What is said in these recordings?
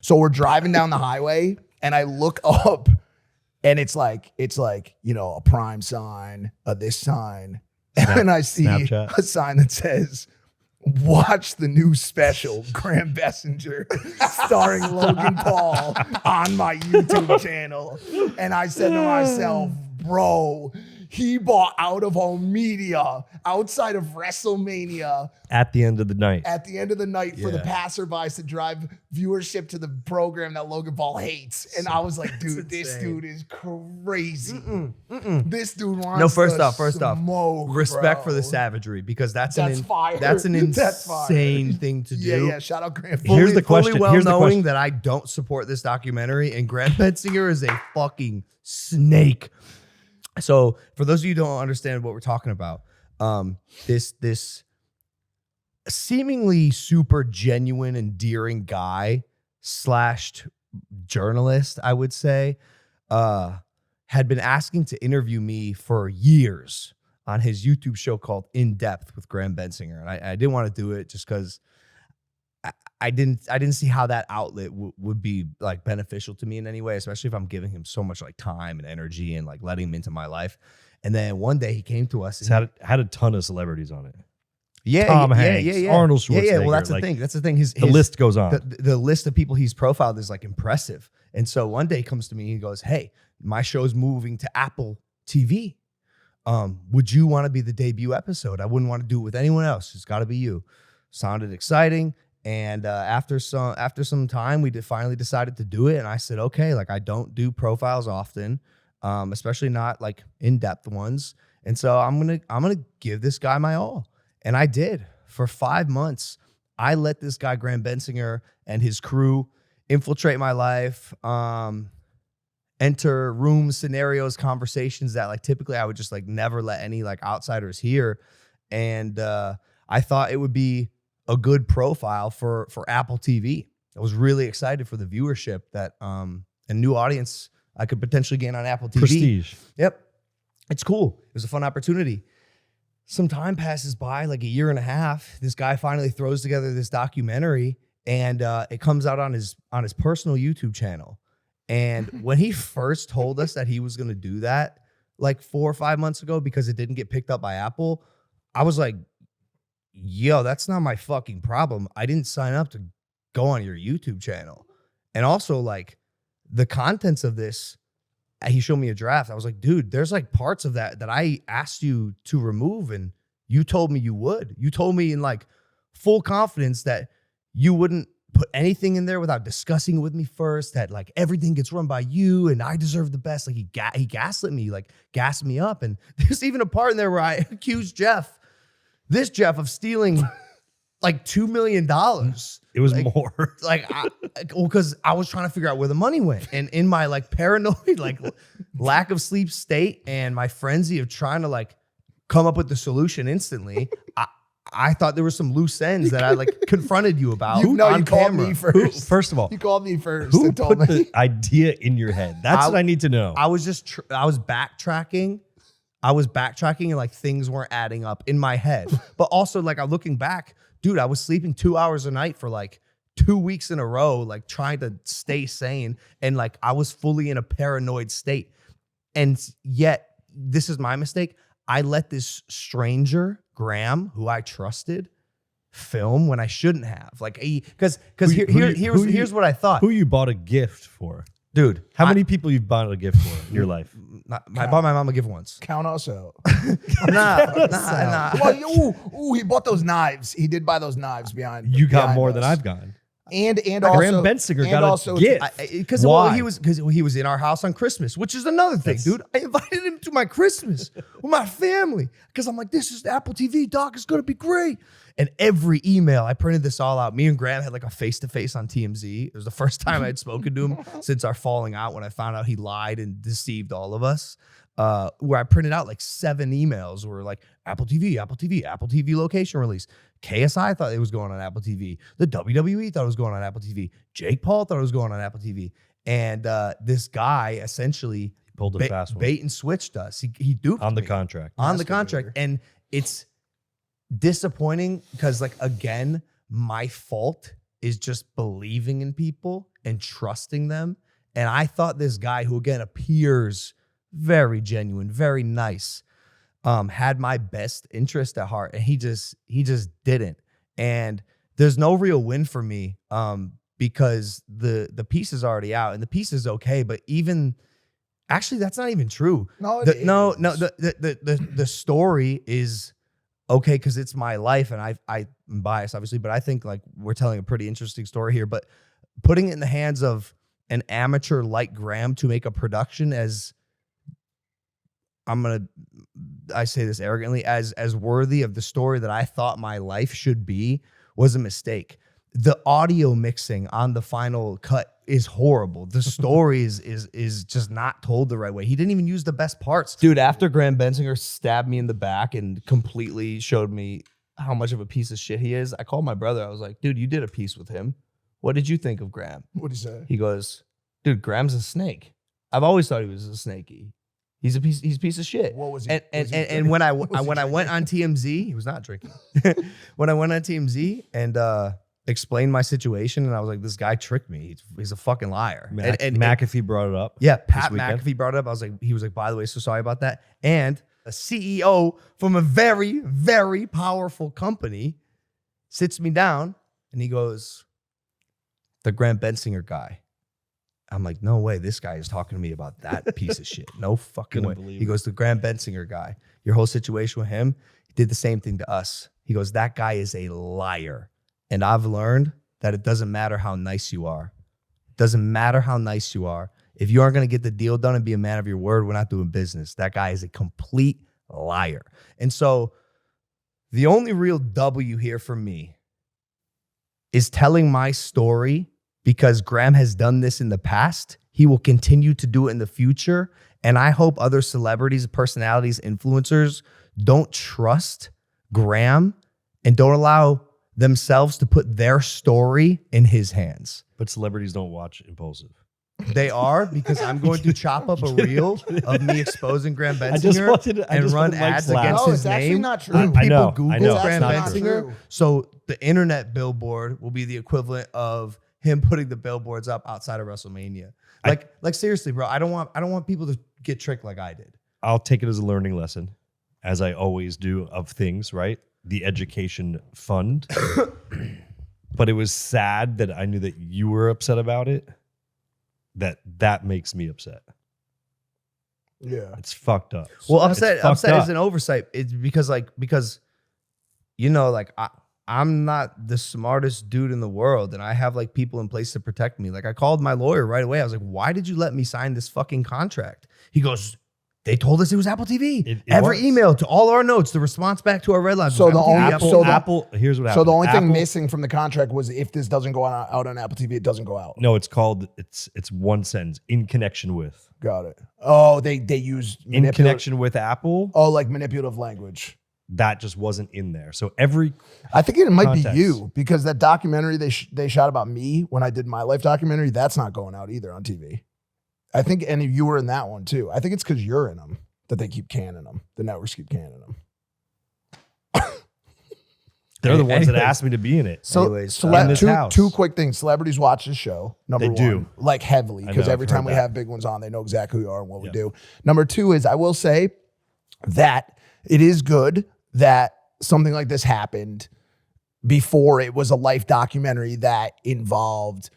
So we're driving down the highway and I look up and it's like, you know, a prime sign, this sign. And I see Snapchat. a sign that says, watch the new special, Graham Bensinger, starring Logan Paul on my YouTube channel. And I said to myself, bro, he bought out-of-home media outside of WrestleMania At the end of the night. at the end of the night for the passerbys to drive viewership to the program that Logan Paul hates. And I was like, dude, this dude is crazy. This dude wants No, first to off, smoke, respect bro. for the savagery, because that's fire. That's an That's fire. insane thing to do. Yeah, shout out Graham. Here's the question. Fully well Here's the knowing question. that I don't support this documentary, and Graham Bensinger is a fucking snake. So for those of you who don't understand what we're talking about, this seemingly super genuine, endearing guy / journalist, I would say, had been asking to interview me for years on his YouTube show called In Depth with Graham Bensinger. And I didn't want to do it just because I didn't see how that outlet would be like beneficial to me in any way, especially if I'm giving him so much like time and energy and like letting him into my life. And then one day he came to us. It's had a ton of celebrities on it. Yeah, Tom Hanks, Arnold Schwarzenegger. Yeah, well, that's the like, thing. That's the thing. His list goes on. The list of people he's profiled is like impressive. And so one day he comes to me and he goes, "Hey, my show's moving to Apple TV. Would you want to be the debut episode? I wouldn't want to do it with anyone else. It's got to be you." Sounded exciting. And after some time, we finally decided to do it. And I said, okay, like I don't do profiles often, especially not like in-depth ones. And so I'm gonna give this guy my all. And I did. For 5 months, I let this guy, Graham Bensinger, and his crew infiltrate my life, enter rooms, scenarios, conversations that like typically I would just like never let any like outsiders hear. And I thought it would be a good profile for Apple TV. I was really excited for the viewership that a new audience I could potentially gain on Apple TV. Prestige. Yep. It's cool. It was a fun opportunity. Some time passes by, like a year and a half. This guy finally throws together this documentary, and it comes out on his personal YouTube channel. And when he first told us that he was going to do that, like 4 or 5 months ago, because it didn't get picked up by Apple, I was like, yo, that's not my fucking problem. I didn't sign up to go on your YouTube channel. And also, like, the contents of this, he showed me a draft. I was like, dude, there's like parts of that I asked you to remove, and you told me you would. You told me in like full confidence that you wouldn't put anything in there without discussing it with me first, that like everything gets run by you and I deserve the best. Like he gaslit me, like gassed me up. And there's even a part in there where I accused Jeff of stealing like $2 million. It was like, more. Like, because I was trying to figure out where the money went. And in my like paranoid, like lack of sleep state and my frenzy of trying to like come up with the solution instantly, I thought there were some loose ends that I like confronted you about you on called camera. me first. First of all, You called me first who and told put me. the idea in your head? That's what I need to know. I was just, I was backtracking. And like things weren't adding up in my head. But also like I'm looking back, dude, I was sleeping 2 hours a night for like 2 weeks in a row, like trying to stay sane. And like I was fully in a paranoid state. And yet this is my mistake. I let this stranger, Graham, who I trusted, film when I shouldn't have. Like, because here's what I thought. Who you bought a gift for? Dude, How many people you've bought a gift for in your life? I bought my mom a gift once. Count us out. Nah. Well, he bought those knives. He did buy those knives behind. You got behind more us. than I've gotten. And Graham also Bensinger and got also a gift. Because Why? he was in our house on Christmas, which is another thing, dude. I invited him to my Christmas with my family because I'm like, this is Apple TV, doc. It's gonna be great. And every email, I printed this all out. Me and Graham had like a face-to-face on TMZ. It was the first time I had spoken to him since our falling out when I found out he lied and deceived all of us. Where I printed out like 7 emails where like Apple TV location release. KSI thought it was going on Apple TV. The WWE thought it was going on Apple TV. Jake Paul thought it was going on Apple TV. And this guy essentially Pulled a fast one. bait and switched us. He duped On the me. contract. On the Master contract. mover. And it's disappointing because like, again, my fault is just believing in people and trusting them. And I thought this guy, who again appears very genuine, very nice, had my best interest at heart, and he just didn't. And there's no real win for me, because the piece is already out, and the piece is okay. But even actually, that's not even true. No, the story is okay because it's my life, and I'm biased, obviously, but I think like we're telling a pretty interesting story here. But putting it in the hands of an amateur like Graham to make a production as, I say this arrogantly, as worthy of the story that I thought my life should be, was a mistake. The audio mixing on the final cut is horrible. The story is just not told the right way. He didn't even use the best parts. Dude, after Graham Bensinger stabbed me in the back and completely showed me how much of a piece of shit he is, I called my brother. I was like, dude, you did a piece with him. What did you think of Graham? What'd he say? He goes, dude, Graham's a snake. I've always thought he was a snakey. He's a piece of shit. What was he? And when I went on TMZ, he was not drinking. When I went on TMZ and explained my situation, and I was like, this guy tricked me. He's a fucking liar. And McAfee brought it up. Yeah, Pat McAfee brought it up. He was like, by the way, so sorry about that. And a CEO from a very, very powerful company sits me down and he goes, the Graham Bensinger guy. I'm like, no way, this guy is talking to me about that piece of shit. No fucking way. He goes, the Graham Bensinger guy, your whole situation with him, he did the same thing to us. He goes, that guy is a liar. And I've learned that it doesn't matter how nice you are. It doesn't matter how nice you are. If you aren't going to get the deal done and be a man of your word, we're not doing business. That guy is a complete liar. And so the only real W here for me is telling my story, because Graham has done this in the past. He will continue to do it in the future. And I hope other celebrities, personalities, influencers don't trust Graham and don't allow themselves to put their story in his hands. But celebrities don't watch Impaulsive. They are, because I'm going to chop up a reel of me exposing Graham Bensinger and run ads against his name. Not true. When people Google I know. Graham That's not Bensinger, true. so the internet billboard will be the equivalent of him putting the billboards up outside of WrestleMania. Like seriously, bro, I don't want people to get tricked like I did. I'll take it as a learning lesson, as I always do of things, right? The education fund. But it was sad that I knew that you were upset about it. That makes me upset. Yeah. It's fucked up. Well, It's upset fucked up. is an oversight. It's because you know, like I'm not the smartest dude in the world, and I have like people in place to protect me. Like I called my lawyer right away. I was like, why did you let me sign this fucking contract? He goes, they told us it was Apple TV. Every was. email to all our notes, the response back to our red line. So the only- Apple, here's what happened. So the only thing Apple- missing from the contract was if this doesn't go out on Apple TV, it doesn't go out. No, it's one sentence, in connection with. Got it. Oh, they use In connection with Apple, Oh, like manipulative language. that just wasn't in there. So I think it might Context. be you, because that documentary they shot about me when I did my life documentary, that's not going out either on TV. I think, and you were in that one too. I think it's because you're in them that they keep canning them. The networks keep canning them. they're the ones that Anyways. asked me to be in it. So, Anyways, in this house. two quick things. Celebrities watch this show. Number They one, do. like heavily, I because know, every I've time heard we that. have big ones on, they know exactly who we are and what we Yep. do. Number two is, I will say that it is good that something like this happened before it was a life documentary that involved,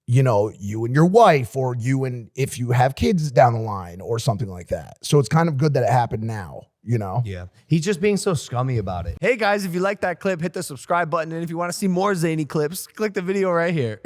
you know, you and your wife, or you and if you have kids down the line or something like that. So it's kind of good that it happened now, you know? Yeah. He's just being so scummy about it. Hey guys, if you like that clip, hit the subscribe button. And if you want to see more zany clips, click the video right here.